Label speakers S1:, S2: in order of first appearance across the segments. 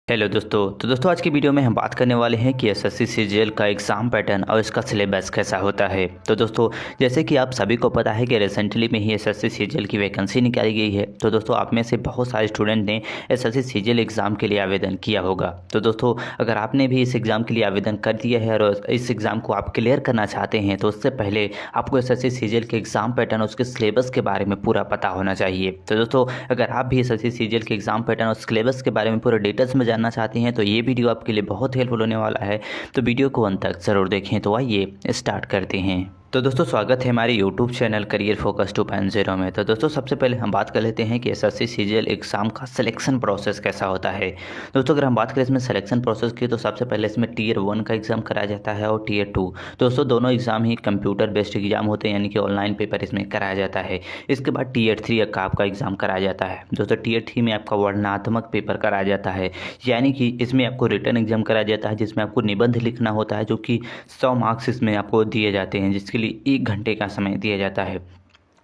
S1: Hello दोस्तों। तो दोस्तों आज की वीडियो में हम बात करने वाले हैं कि एसएससी सीजीएल का एग्ज़ाम पैटर्न और इसका सिलेबस कैसा होता है। तो दोस्तों जैसे कि आप सभी को पता है कि रिसेंटली में ही एसएससी सीजीएल की वैकेंसी निकाली गई है। तो दोस्तों आप में से बहुत सारे स्टूडेंट ने एसएससी सीजीएल एग्ज़ाम के लिए आवेदन किया होगा। तो दोस्तों अगर आपने भी इस एग्ज़ाम के लिए आवेदन कर दिया है और इस एग्ज़ाम को आप क्लियर करना चाहते हैं तो उससे पहले आपको एसएससी सीजीएल के एग्ज़ाम पैटर्न और उसके सिलेबस के बारे में पूरा पता होना चाहिए। तो दोस्तों अगर आप भी एसएससी सीजीएल के एग्ज़ाम पैटर्न और सिलेबस के बारे में पूरे डिटेल्स में जानना चाहते हैं तो ये वीडियो आपके लिए बहुत हेल्पफुल होने वाला है। तो वीडियो को अंत तक ज़रूर देखें। तो आइए स्टार्ट करते हैं। तो दोस्तों स्वागत है हमारे यूट्यूब चैनल करियर फोकस 2.0 में। तो दोस्तों सबसे पहले हम बात कर लेते हैं कि एसएससी सीजीएल एग्ज़ाम का सिलेक्शन प्रोसेस कैसा होता है। दोस्तों अगर हम बात करें इसमें सिलेक्शन प्रोसेस की तो सबसे पहले इसमें टीयर 1 का एग्ज़ाम कराया जाता है और टीयर 2। दोस्तों दोनों एग्ज़ाम ही कंप्यूटर बेस्ड एग्जाम होते हैं, यानी कि ऑनलाइन पेपर इसमें कराया जाता है। इसके बाद टीयर 3 का आपका एग्ज़ाम कराया जाता है। दोस्तों टीयर 3 में आपका वर्णनात्मक पेपर कराया जाता है, यानी कि इसमें आपको रिटन एग्जाम कराया जाता है जिसमें आपको निबंध लिखना होता है, जो कि 100 मार्क्स इसमें आपको दिए जाते हैं, जिसके लिए 1 घंटे का समय दिया जाता है।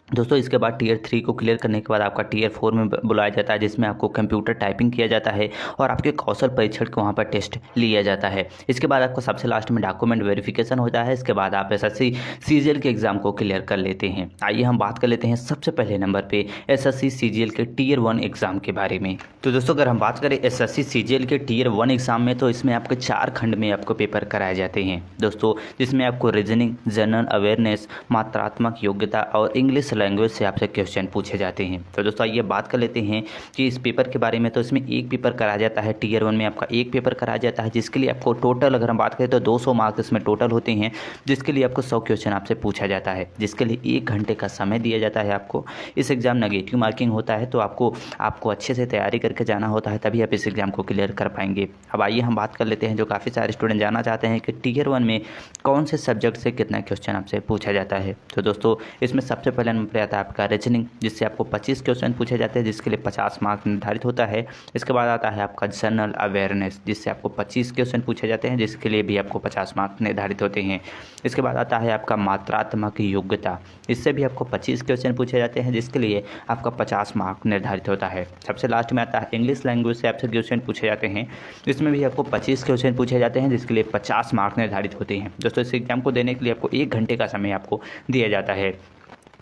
S1: दोस्तों इसके बाद टीयर 3 को क्लियर करने के बाद आपका टीयर 4 में बुलाया जाता है, जिसमें आपको कंप्यूटर टाइपिंग किया जाता है और आपके कौशल परीक्षण को वहाँ पर टेस्ट लिया जाता है। इसके बाद आपको सबसे लास्ट में डॉक्यूमेंट वेरिफिकेशन होता है। इसके बाद आप एसएससी सीजीएल के एग्ज़ाम को क्लियर कर लेते हैं। आइए हम बात कर लेते हैं सबसे पहले नंबर पे एसएससी सीजीएल के टीयर 1 एग्ज़ाम के बारे में। तो दोस्तों अगर हम बात करें एसएससी सीजीएल के टीयर 1 एग्ज़ाम में तो इसमें आपके 4 खंड में आपको पेपर कराए जाते हैं दोस्तों, जिसमें आपको रीजनिंग, जनरल अवेयरनेस, मात्रात्मक योग्यता और इंग्लिश लैंग्वेज से आपसे क्वेश्चन पूछे जाते हैं। तो दोस्तों आइए बात कर लेते हैं कि इस पेपर के बारे में। तो इसमें एक पेपर कराया जाता है, टीयर 1 में आपका एक पेपर कराया जाता है, जिसके लिए आपको टोटल अगर हम बात करें तो 200 मार्क्स इसमें टोटल होते हैं, जिसके लिए आपको 100 क्वेश्चन आपसे पूछा जाता है, जिसके लिए 1 घंटे का समय दिया जाता है आपको। इस एग्ज़ाम नेगेटिव मार्किंग होता है, तो आपको अच्छे से तैयारी करके जाना होता है, तभी आप इस एग्ज़ाम को क्लियर कर पाएंगे। अब आइए हम बात कर लेते हैं जो काफ़ी सारे स्टूडेंट जानना चाहते हैं कि टीयर 1 में कौन से सब्जेक्ट से कितना क्वेश्चन आपसे पूछा जाता है। तो दोस्तों इसमें सबसे पहले नंबर आता है आपका रीजनिंग, जिससे आपको 25 क्वेश्चन पूछे जाते हैं, जिसके लिए 50 मार्क्स निर्धारित होता है। इसके बाद आता है आपका जनरल अवेयरनेस, जिससे आपको 25 क्वेश्चन पूछे जाते हैं, जिसके लिए भी आपको 50 मार्क्स निर्धारित होते हैं। इसके बाद आता है आपका मात्रात्मक योग्यता, इससे भी आपको 25 क्वेश्चन पूछे जाते हैं, जिसके लिए आपका 50 मार्क्स निर्धारित होता है। सबसे लास्ट में आता है इंग्लिश लैंग्वेज से आपसे क्वेश्चन पूछे जाते हैं, इसमें भी आपको 25 क्वेश्चन पूछे जाते हैं, जिसके लिए 50 मार्क्स निर्धारित होते हैं। दोस्तों इस एग्जाम को देने के लिए आपको 1 घंटे का समय आपको दिया जाता है।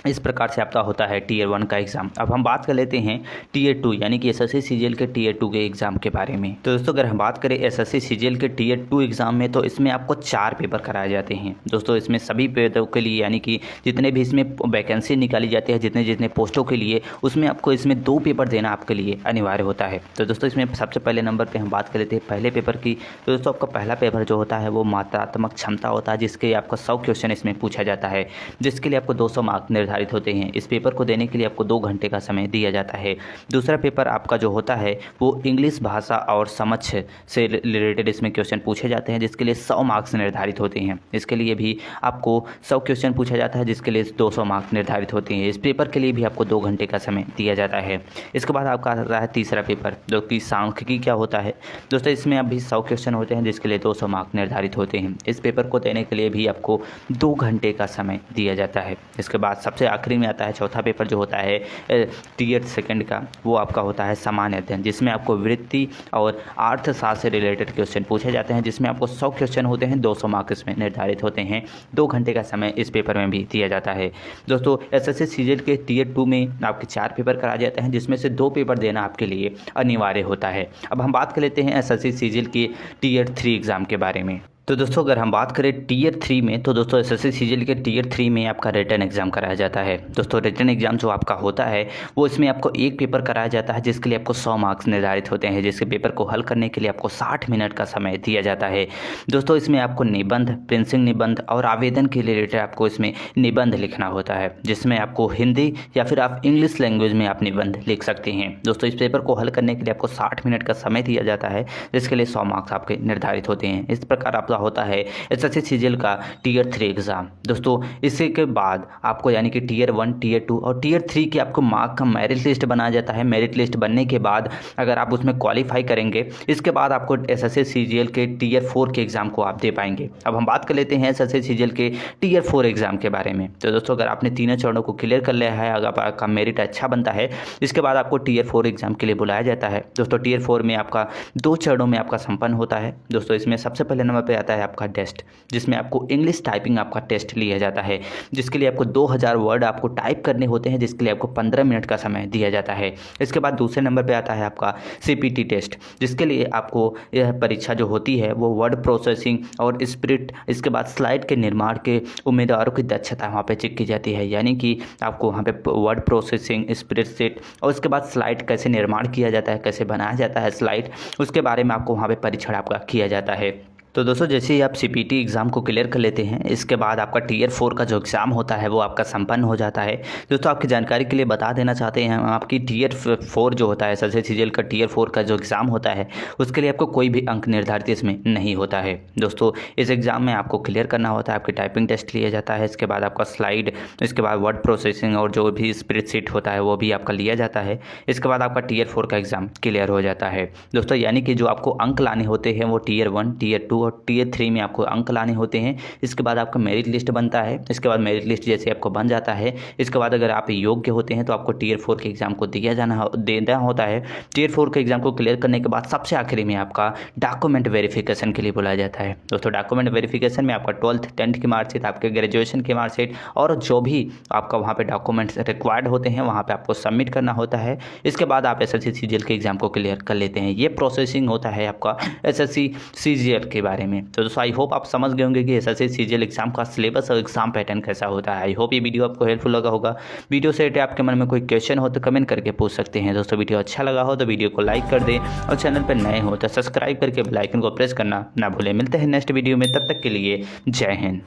S1: इस प्रकार से आपका होता है टीयर 1 का एग्ज़ाम। अब हम बात कर लेते हैं टीयर 2 यानी कि एसएससी सीजीएल के टीयर 2 के एग्ज़ाम के बारे में। तो दोस्तों अगर हम बात करें एसएससी सीजीएल के टीयर 2 एग्ज़ाम में तो इसमें आपको 4 पेपर कराए जाते हैं दोस्तों। इसमें सभी पेपरों के लिए, यानी कि जितने भी इसमें वैकेंसी निकाली जाती है, जितने जितने पोस्टों के लिए, उसमें आपको इसमें 2 पेपर देना आपके लिए अनिवार्य होता है। तो दोस्तों इसमें सबसे पहले नंबर पर हम बात कर लेते हैं पहले पेपर की। तो दोस्तों आपका पहला पेपर जो होता है वो मात्रात्मक क्षमता होता है, जिसके लिए आपको 100 क्वेश्चन इसमें पूछा जाता है, जिसके लिए आपको 200 मार्क्स निर्धारित होते हैं। इस पेपर को देने के लिए आपको 2 घंटे का समय दिया जाता है। दूसरा पेपर आपका जो होता है वो इंग्लिश भाषा और समझ से रिलेटेड इसमें क्वेश्चन पूछे जाते हैं, जिसके लिए 100 मार्क्स निर्धारित होते हैं। इसके लिए भी आपको 100 क्वेश्चन पूछा जाता है, जिसके लिए 200 मार्क्स निर्धारित होते हैं। इस पेपर के लिए भी आपको 2 घंटे का समय दिया जाता है। इसके बाद आपका आता है तीसरा पेपर, जो कि सांख्यिकी क्या होता है दोस्तों। इसमें अभी 100 क्वेश्चन होते हैं, जिसके लिए 200 मार्क्स निर्धारित होते हैं। इस पेपर को देने के लिए भी आपको 2 घंटे का समय दिया जाता है। इसके बाद सबसे आखिरी में आता है चौथा पेपर जो होता है टीयर 2 का, वो आपका होता है सामान्य अध्ययन, जिसमें आपको वृत्ति और अर्थशास्त्र से रिलेटेड क्वेश्चन पूछे जाते हैं, जिसमें आपको 100 क्वेश्चन होते हैं, 200 मार्क्स में निर्धारित होते हैं। 2 घंटे का समय इस पेपर में भी दिया जाता है दोस्तों। एसएससी सीजीएल के टीयर 2 में आपके 4 पेपर कराए जाते हैं, जिसमें से 2 पेपर देना आपके लिए अनिवार्य होता है। अब हम बात कर लेते हैं एसएससी सीजीएल के टीयर 3 एग्ज़ाम के बारे में। तो दोस्तों अगर हम बात करें टीयर 3 में तो दोस्तों एसएससी सीजीएल के टीयर 3 में आपका रिटन एग्जाम कराया जाता है दोस्तों। रिटन एग्जाम जो आपका होता है वो इसमें आपको एक पेपर कराया जाता है, जिसके लिए आपको 100 मार्क्स निर्धारित होते हैं, जिसके पेपर को हल करने के लिए आपको 60 मिनट का समय दिया जाता है दोस्तों। इसमें आपको निबंध, प्रिंसिंग निबंध और आवेदन के रिलेटेड आपको इसमें निबंध लिखना होता है, जिसमें आपको हिंदी या फिर आप इंग्लिश लैंग्वेज में आप निबंध लिख सकते हैं दोस्तों। इस पेपर को हल करने के लिए आपको 60 मिनट का समय दिया जाता है, जिसके लिए 100 मार्क्स आपके निर्धारित होते हैं। इस प्रकार आपका होता है एसएससी सीजीएल का टीयर 3 एग्ज़ाम। दोस्तों इसके के बाद आपको यानी कि टीयर 1, टीयर 2 और टीयर 3 की आपको मार्क का मेरिट लिस्ट बनाया जाता है। मेरिट लिस्ट बनने के बाद अगर आप उसमें क्वालिफाई करेंगे, इसके बाद आपको एसएससी सीजीएल के टीयर 4 के एग्ज़ाम को आप दे पाएंगे। अब हम बात कर लेते हैं एसएससी सीजीएल के टीयर 4 एग्ज़ाम के बारे में। तो दोस्तों अगर आपने तीनों चरणों को क्लियर कर लिया है, अगर आपका मेरिट अच्छा बनता है, इसके बाद आपको टीयर 4 एग्ज़ाम के लिए बुलाया जाता है। दोस्तों टीयर 4 में आपका 2 चरणों में आपका संपन्न होता है। दोस्तों इसमें सबसे पहले नंबर पे आता है आपका टेस्ट, जिसमें आपको इंग्लिश टाइपिंग आपका टेस्ट लिया जाता है, जिसके लिए आपको 2000 वर्ड आपको टाइप करने होते हैं, जिसके लिए आपको 15 मिनट का समय दिया जाता है। इसके बाद दूसरे नंबर पे आता है आपका सीपीटी टेस्ट, जिसके लिए आपको यह परीक्षा जो होती है वो वर्ड प्रोसेसिंग और स्प्रिट, इसके बाद स्लाइड के निर्माण के उम्मीदवारों की दक्षता वहाँ पे चेक की जाती है। यानी कि आपको वहाँ पे वर्ड प्रोसेसिंग, स्प्रेडशीट और उसके बाद स्लाइड कैसे निर्माण किया जाता है, कैसे बनाया जाता है स्लाइड, उसके बारे में आपको वहाँ पे परीक्षण आपका किया जाता है। तो दोस्तों जैसे ही आप सीपीटी एग्ज़ाम को क्लियर कर लेते हैं, इसके बाद आपका टीयर 4 का जो एग्ज़ाम होता है वो आपका संपन्न हो जाता है। दोस्तों आपकी जानकारी के लिए बता देना चाहते हैं हम, आपकी टीयर 4 जो होता है एसएससी सीजीएल का टीयर 4 का जो एग्ज़ाम होता है उसके लिए आपको कोई भी अंक निर्धारित इसमें नहीं होता है। दोस्तों इस एग्ज़ाम में आपको क्लियर करना होता है, आपकी टाइपिंग टेस्ट लिया जाता है, इसके बाद आपका स्लाइड, इसके बाद वर्ड प्रोसेसिंग और जो भी स्प्रेडशीट होता है वो भी आपका लिया जाता है। इसके बाद आपका टीयर 4 का एग्ज़ाम क्लियर हो जाता है। दोस्तों यानी कि जो आपको अंक लाने होते हैं वो टीयर 1, टीयर 2 और टीयर 3 में आपको अंक लाने होते हैं। इसके बाद आपका मेरिट लिस्ट बनता है। इसके बाद मेरिट लिस्ट जैसे आपको बन जाता है, इसके बाद अगर आप योग्य होते हैं तो आपको टीयर 4 के एग्ज़ाम को देना होता है। टीयर 4 के एग्ज़ाम को क्लियर करने के बाद सबसे आखिरी में आपका डॉक्यूमेंट वेरिफिकेशन के लिए बुलाया जाता है। दोस्तों डॉक्यूमेंट वेरिफिकेशन में आपका 12th 10th की मार्कशीट, आपके ग्रेजुएशन की मार्कशीट और जो भी आपका वहाँ पे डॉक्यूमेंट्स रिक्वायर्ड होते हैं वहाँ पे आपको सबमिट करना होता है। इसके बाद आप एसएससी सीजीएल के एग्ज़ाम को क्लियर कर लेते हैं। ये प्रोसेसिंग होता है आपका एसएससी सीजीएल के बारे में। तो दोस्तों आई होप आप समझ गए होंगे कि एसएससी सीजीएल एग्जाम का सिलेबस और एग्जाम पैटर्न कैसा होता है। आई होप ये वीडियो आपको हेल्पफुल लगा होगा। वीडियो से रिलेटेड आपके मन में कोई क्वेश्चन हो तो कमेंट करके पूछ सकते हैं। दोस्तों वीडियो अच्छा लगा हो तो वीडियो को लाइक कर दें और चैनल पर नए हो तो सब्सक्राइब करके बेल आइकन को प्रेस करना ना भूलें। मिलते हैं नेक्स्ट वीडियो में, तब तक के लिए जय हिंद।